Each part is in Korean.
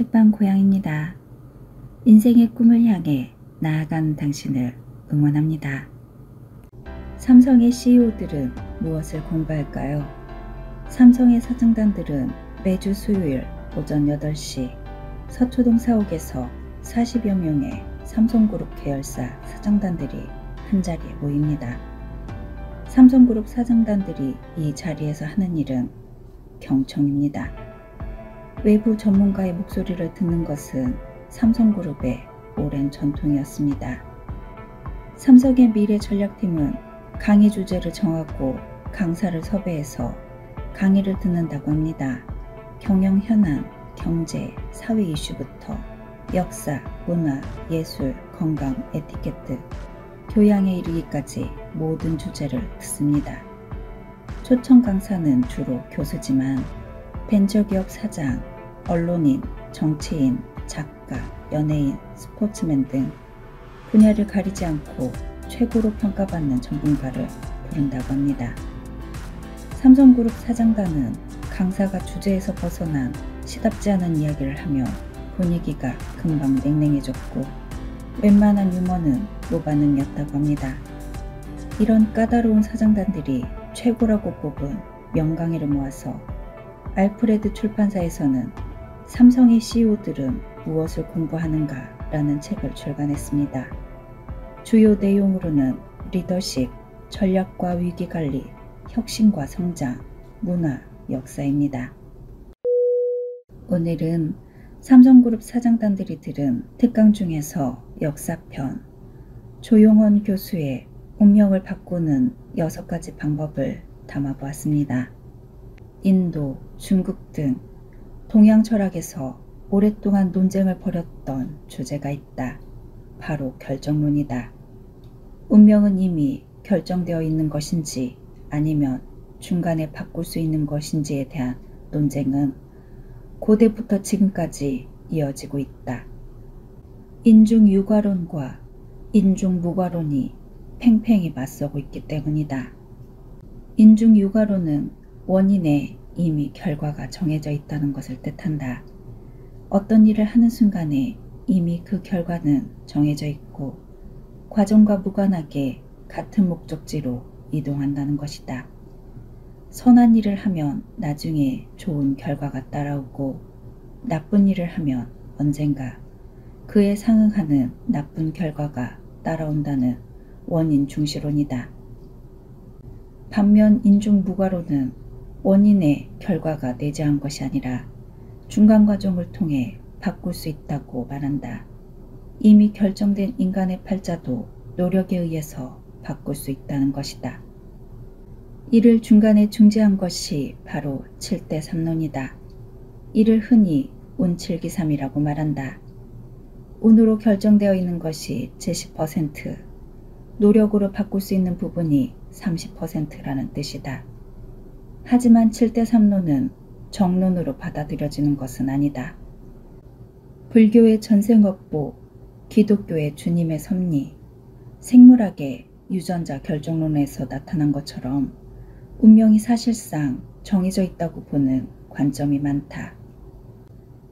책방 고양입니다. 인생의 꿈을 향해 나아가는 당신을 응원합니다. 삼성의 CEO들은 무엇을 공부할까요? 삼성의 사장단들은 매주 수요일 오전 8시 서초동 사옥에서 40여 명의 삼성그룹 계열사 사장단들이 한자리에 모입니다. 삼성그룹 사장단들이 이 자리에서 하는 일은 경청입니다. 외부 전문가의 목소리를 듣는 것은 삼성그룹의 오랜 전통이었습니다. 삼성의 미래 전략팀은 강의 주제를 정하고 강사를 섭외해서 강의를 듣는다고 합니다. 경영 현안, 경제, 사회 이슈부터 역사, 문화, 예술, 건강, 에티켓트, 교양에 이르기까지 모든 주제를 듣습니다. 초청 강사는 주로 교수지만 벤처기업 사장, 언론인, 정치인, 작가, 연예인, 스포츠맨 등 분야를 가리지 않고 최고로 평가받는 전문가를 부른다고 합니다. 삼성그룹 사장단은 강사가 주제에서 벗어난 시답지 않은 이야기를 하며 분위기가 금방 냉랭해졌고 웬만한 유머는 노반응이었다고 합니다. 이런 까다로운 사장단들이 최고라고 뽑은 명강의를 모아서 알프레드 출판사에서는 삼성의 CEO들은 무엇을 공부하는가 라는 책을 출간했습니다. 주요 내용으로는 리더십, 전략과 위기관리, 혁신과 성장, 문화, 역사입니다. 오늘은 삼성그룹 사장단들이 들은 특강 중에서 역사편, 조용헌 교수의 운명을 바꾸는 6가지 방법을 담아보았습니다. 인도, 중국 등 동양 철학에서 오랫동안 논쟁을 벌였던 주제가 있다. 바로 결정론이다. 운명은 이미 결정되어 있는 것인지 아니면 중간에 바꿀 수 있는 것인지에 대한 논쟁은 고대부터 지금까지 이어지고 있다. 인중유과론과 인중무과론이 팽팽히 맞서고 있기 때문이다. 인중유과론은 원인에 이미 결과가 정해져 있다는 것을 뜻한다. 어떤 일을 하는 순간에 이미 그 결과는 정해져 있고 과정과 무관하게 같은 목적지로 이동한다는 것이다. 선한 일을 하면 나중에 좋은 결과가 따라오고 나쁜 일을 하면 언젠가 그에 상응하는 나쁜 결과가 따라온다는 원인 중시론이다. 반면 인중무과론은 원인의 결과가 내재한 것이 아니라 중간 과정을 통해 바꿀 수 있다고 말한다. 이미 결정된 인간의 팔자도 노력에 의해서 바꿀 수 있다는 것이다. 이를 중간에 중지한 것이 바로 7대3론이다. 이를 흔히 운칠기삼이라고 말한다. 운으로 결정되어 있는 것이 70%, 노력으로 바꿀 수 있는 부분이 30%라는 뜻이다. 하지만 7대3론은 정론으로 받아들여지는 것은 아니다. 불교의 전생업보, 기독교의 주님의 섭리, 생물학의 유전자 결정론에서 나타난 것처럼 운명이 사실상 정해져 있다고 보는 관점이 많다.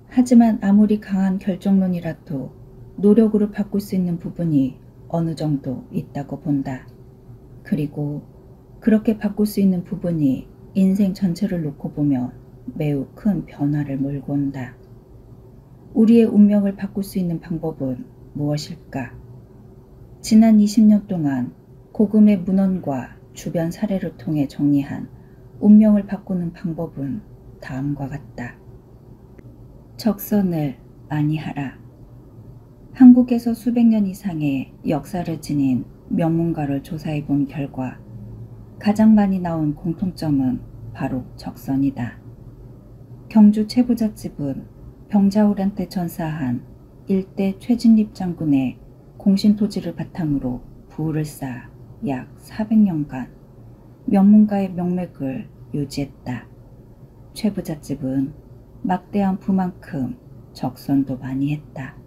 하지만 아무리 강한 결정론이라도 노력으로 바꿀 수 있는 부분이 어느 정도 있다고 본다. 그리고 그렇게 바꿀 수 있는 부분이 인생 전체를 놓고 보면 매우 큰 변화를 몰고 온다. 우리의 운명을 바꿀 수 있는 방법은 무엇일까? 지난 20년 동안 고금의 문헌과 주변 사례를 통해 정리한 운명을 바꾸는 방법은 다음과 같다. 적선을 많이 하라. 한국에서 수백 년 이상의 역사를 지닌 명문가를 조사해 본 결과 가장 많이 나온 공통점은 바로 적선이다. 경주 최부잣집은 병자호란 때 전사한 일대 최진립 장군의 공신토지를 바탕으로 부를 쌓아 약 400년간 명문가의 명맥을 유지했다. 최부잣집은 막대한 부만큼 적선도 많이 했다.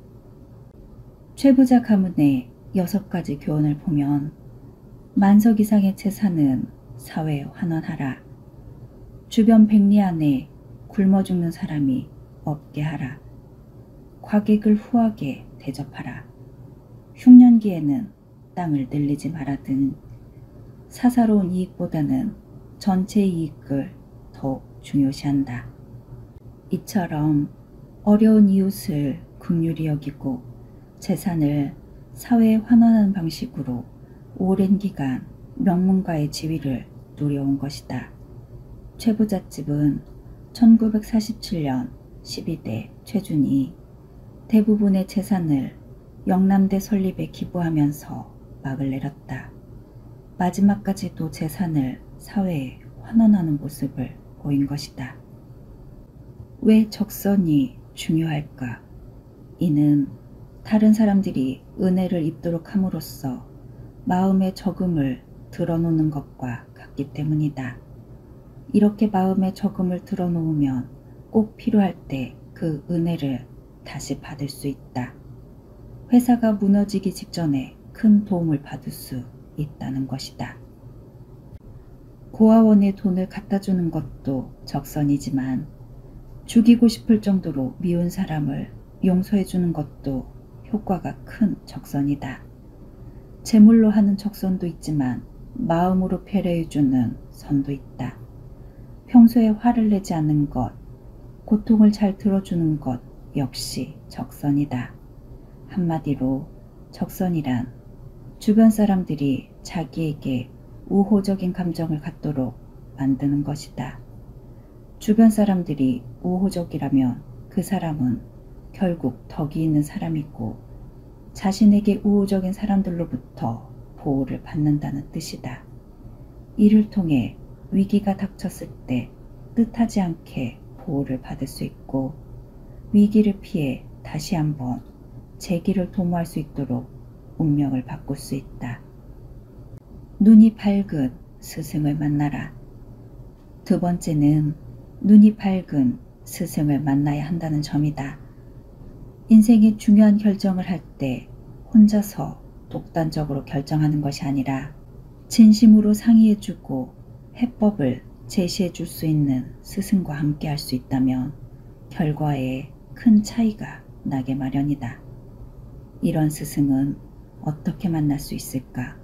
최부자 가문의 6가지 교훈을 보면 만석 이상의 재산은 사회에 환원하라. 주변 백리 안에 굶어 죽는 사람이 없게 하라. 과객을 후하게 대접하라. 흉년기에는 땅을 늘리지 마라 등 사사로운 이익보다는 전체 이익을 더욱 중요시한다. 이처럼 어려운 이웃을 긍휼히 여기고 재산을 사회에 환원하는 방식으로 오랜 기간 명문가의 지위를 누려온 것이다. 최부잣집은 1947년 12대 최준이 대부분의 재산을 영남대 설립에 기부하면서 막을 내렸다. 마지막까지도 재산을 사회에 환원하는 모습을 보인 것이다. 왜 적선이 중요할까? 이는 다른 사람들이 은혜를 입도록 함으로써 마음의 적음을 드러놓는 것과 같기 때문이다. 이렇게 마음의 적음을 드러놓으면 꼭 필요할 때 그 은혜를 다시 받을 수 있다. 회사가 무너지기 직전에 큰 도움을 받을 수 있다는 것이다. 고아원에 돈을 갖다 주는 것도 적선이지만 죽이고 싶을 정도로 미운 사람을 용서해 주는 것도 효과가 큰 적선이다. 재물로 하는 적선도 있지만 마음으로 배려해 주는 선도 있다. 평소에 화를 내지 않는 것, 고통을 잘 들어주는 것 역시 적선이다. 한마디로 적선이란 주변 사람들이 자기에게 우호적인 감정을 갖도록 만드는 것이다. 주변 사람들이 우호적이라면 그 사람은 결국 덕이 있는 사람이고 자신에게 우호적인 사람들로부터 보호를 받는다는 뜻이다. 이를 통해 위기가 닥쳤을 때 뜻하지 않게 보호를 받을 수 있고 위기를 피해 다시 한번 재기를 도모할 수 있도록 운명을 바꿀 수 있다. 눈이 밝은 스승을 만나라. 두 번째는 눈이 밝은 스승을 만나야 한다는 점이다. 인생의 중요한 결정을 할 때 혼자서 독단적으로 결정하는 것이 아니라 진심으로 상의해주고 해법을 제시해줄 수 있는 스승과 함께 할 수 있다면 결과에 큰 차이가 나게 마련이다. 이런 스승은 어떻게 만날 수 있을까?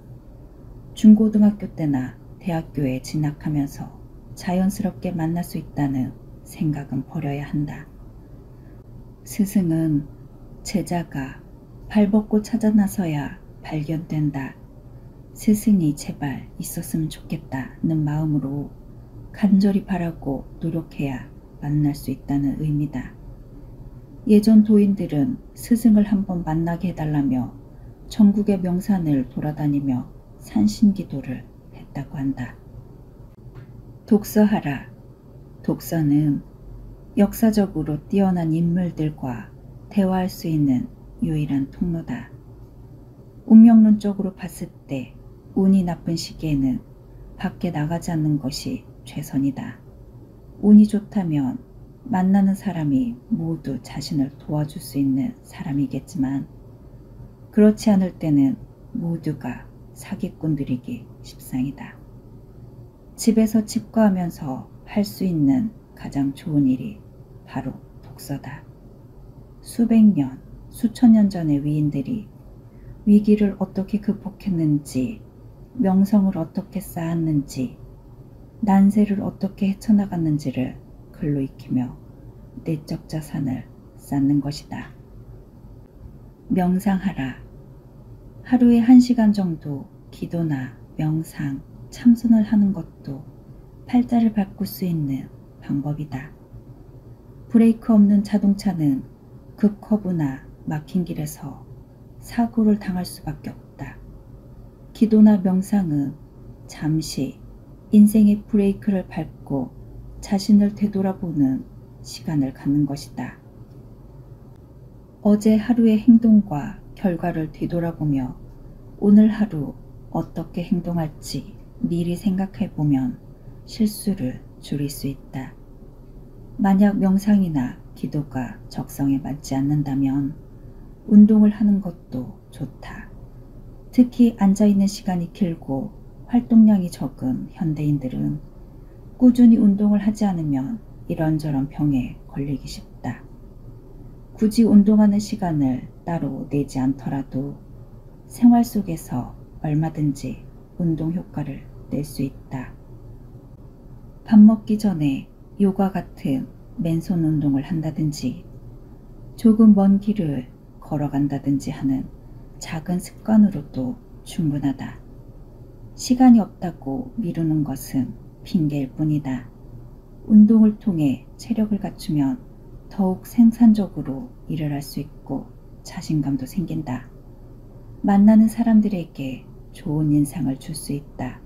중고등학교 때나 대학교에 진학하면서 자연스럽게 만날 수 있다는 생각은 버려야 한다. 스승은 제자가 발벗고 찾아 나서야 발견된다. 스승이 제발 있었으면 좋겠다는 마음으로 간절히 바라고 노력해야 만날 수 있다는 의미다. 예전 도인들은 스승을 한번 만나게 해달라며 전국의 명산을 돌아다니며 산신기도를 했다고 한다. 독서하라. 독서는 역사적으로 뛰어난 인물들과 대화할 수 있는 유일한 통로다. 운명론적으로 봤을 때 운이 나쁜 시기에는 밖에 나가지 않는 것이 최선이다. 운이 좋다면 만나는 사람이 모두 자신을 도와줄 수 있는 사람이겠지만 그렇지 않을 때는 모두가 사기꾼들이기 십상이다. 집에서 집거하면서 할 수 있는 가장 좋은 일이 바로 독서다. 수백 년, 수천 년 전의 위인들이 위기를 어떻게 극복했는지, 명성을 어떻게 쌓았는지, 난세를 어떻게 헤쳐나갔는지를 글로 익히며 내적 자산을 쌓는 것이다. 명상하라. 하루에 1시간 정도 기도나 명상, 참선을 하는 것도 팔자를 바꿀 수 있는 방법이다. 브레이크 없는 자동차는 급커브나 막힌 길에서 사고를 당할 수밖에 없다. 기도나 명상은 잠시 인생의 브레이크를 밟고 자신을 되돌아보는 시간을 갖는 것이다. 어제 하루의 행동과 결과를 뒤돌아보며 오늘 하루 어떻게 행동할지 미리 생각해보면 실수를 줄일 수 있다. 만약 명상이나 기도가 적성에 맞지 않는다면 운동을 하는 것도 좋다. 특히 앉아있는 시간이 길고 활동량이 적은 현대인들은 꾸준히 운동을 하지 않으면 이런저런 병에 걸리기 쉽다. 굳이 운동하는 시간을 따로 내지 않더라도 생활 속에서 얼마든지 운동 효과를 낼 수 있다. 밥 먹기 전에 요가 같은 맨손 운동을 한다든지 조금 먼 길을 걸어간다든지 하는 작은 습관으로도 충분하다. 시간이 없다고 미루는 것은 핑계일 뿐이다. 운동을 통해 체력을 갖추면 더욱 생산적으로 일을 할 수 있고 자신감도 생긴다. 만나는 사람들에게 좋은 인상을 줄 수 있다.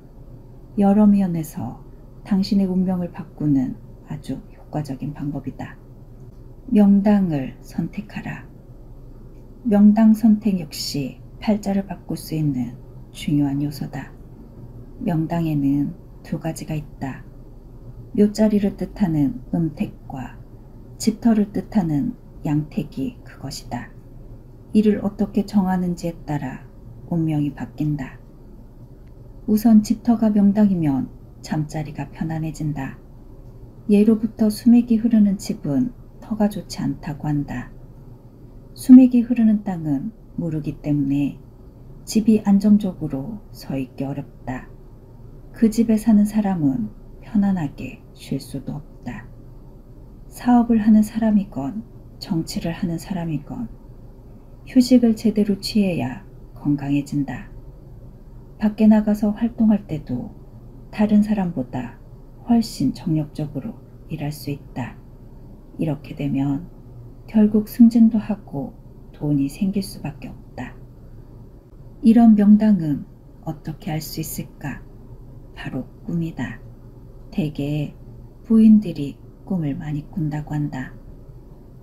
여러 면에서 당신의 운명을 바꾸는 아주 효과적인 방법이다. 명당을 선택하라. 명당 선택 역시 팔자를 바꿀 수 있는 중요한 요소다. 명당에는 두 가지가 있다. 묘자리를 뜻하는 음택과 집터를 뜻하는 양택이 그것이다. 이를 어떻게 정하는지에 따라 운명이 바뀐다. 우선 집터가 명당이면 잠자리가 편안해진다. 예로부터 수맥이 흐르는 집은 터가 좋지 않다고 한다. 수맥이 흐르는 땅은 무르기 때문에 집이 안정적으로 서 있기 어렵다. 그 집에 사는 사람은 편안하게 쉴 수도 없다. 사업을 하는 사람이건 정치를 하는 사람이건 휴식을 제대로 취해야 건강해진다. 밖에 나가서 활동할 때도 다른 사람보다 훨씬 정력적으로 일할 수 있다. 이렇게 되면 결국 승진도 하고 돈이 생길 수밖에 없다. 이런 명당은 어떻게 알 수 있을까? 바로 꿈이다. 대개 부인들이 꿈을 많이 꾼다고 한다.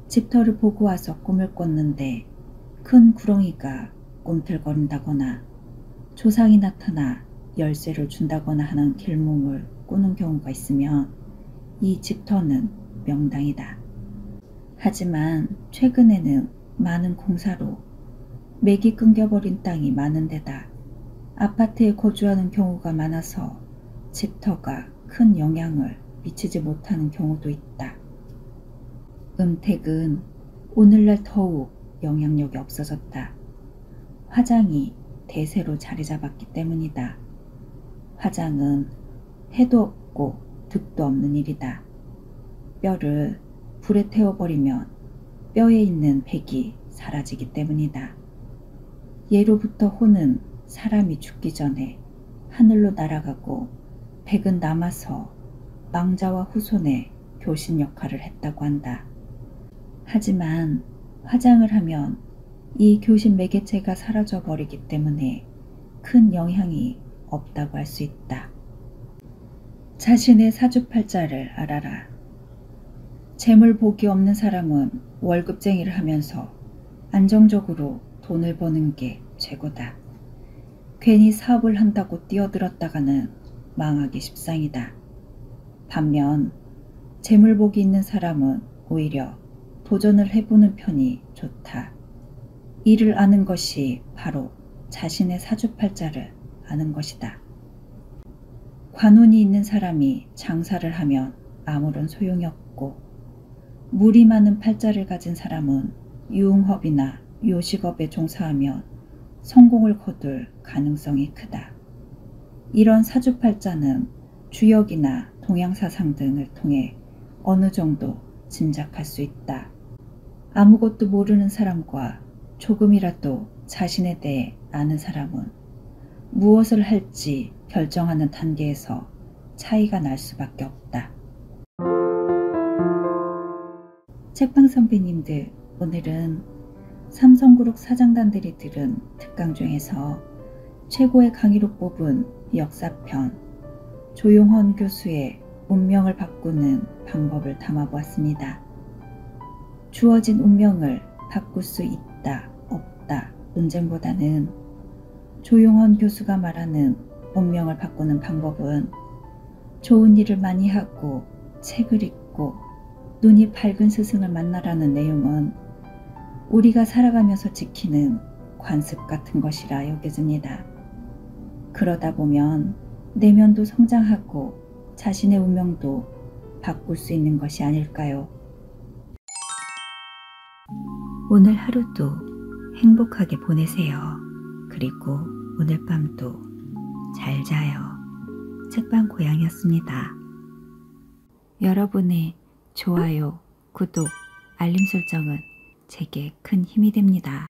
집터를 보고 와서 꿈을 꿨는데 큰 구렁이가 꿈틀거린다거나 조상이 나타나 열쇠를 준다거나 하는 길몽을 꾸는 경우가 있으면 이 집터는 명당이다. 하지만 최근에는 많은 공사로 맥이 끊겨버린 땅이 많은 데다 아파트에 거주하는 경우가 많아서 집터가 큰 영향을 미치지 못하는 경우도 있다. 음택은 오늘날 더욱 영향력이 없어졌다. 화장이 대세로 자리 잡았기 때문이다. 화장은 해도 없고 득도 없는 일이다. 뼈를 불에 태워버리면 뼈에 있는 백이 사라지기 때문이다. 예로부터 호는 사람이 죽기 전에 하늘로 날아가고 백은 남아서 망자와 후손의 교신 역할을 했다고 한다. 하지만 화장을 하면 이 교신 매개체가 사라져 버리기 때문에 큰 영향이 없다고 할 수 있다. 자신의 사주팔자를 알아라. 재물 복이 없는 사람은 월급쟁이를 하면서 안정적으로 돈을 버는 게 최고다. 괜히 사업을 한다고 뛰어들었다가는 망하기 십상이다. 반면 재물복이 있는 사람은 오히려 도전을 해보는 편이 좋다. 이를 아는 것이 바로 자신의 사주팔자를 아는 것이다. 관운이 있는 사람이 장사를 하면 아무런 소용이 없고 물이 많은 팔자를 가진 사람은 유흥업이나 요식업에 종사하면 성공을 거둘 가능성이 크다. 이런 사주팔자는 주역이나 동양사상 등을 통해 어느 정도 짐작할 수 있다. 아무것도 모르는 사람과 조금이라도 자신에 대해 아는 사람은 무엇을 할지 결정하는 단계에서 차이가 날 수밖에 없다. 책방 선배님들, 오늘은 삼성그룹 사장단들이 들은 특강 중에서 최고의 강의로 뽑은 역사편 조용헌 교수의 운명을 바꾸는 방법을 담아보았습니다. 주어진 운명을 바꿀 수 있다, 없다 논쟁보다는 조용헌 교수가 말하는 운명을 바꾸는 방법은 좋은 일을 많이 하고 책을 읽고 눈이 밝은 스승을 만나라는 내용은 우리가 살아가면서 지키는 관습 같은 것이라 여겨집니다. 그러다 보면 내면도 성장하고 자신의 운명도 바꿀 수 있는 것이 아닐까요? 오늘 하루도 행복하게 보내세요. 그리고 오늘 밤도 잘 자요. 책방 고양이였습니다. 여러분의 좋아요, 구독, 알림 설정은 제게 큰 힘이 됩니다.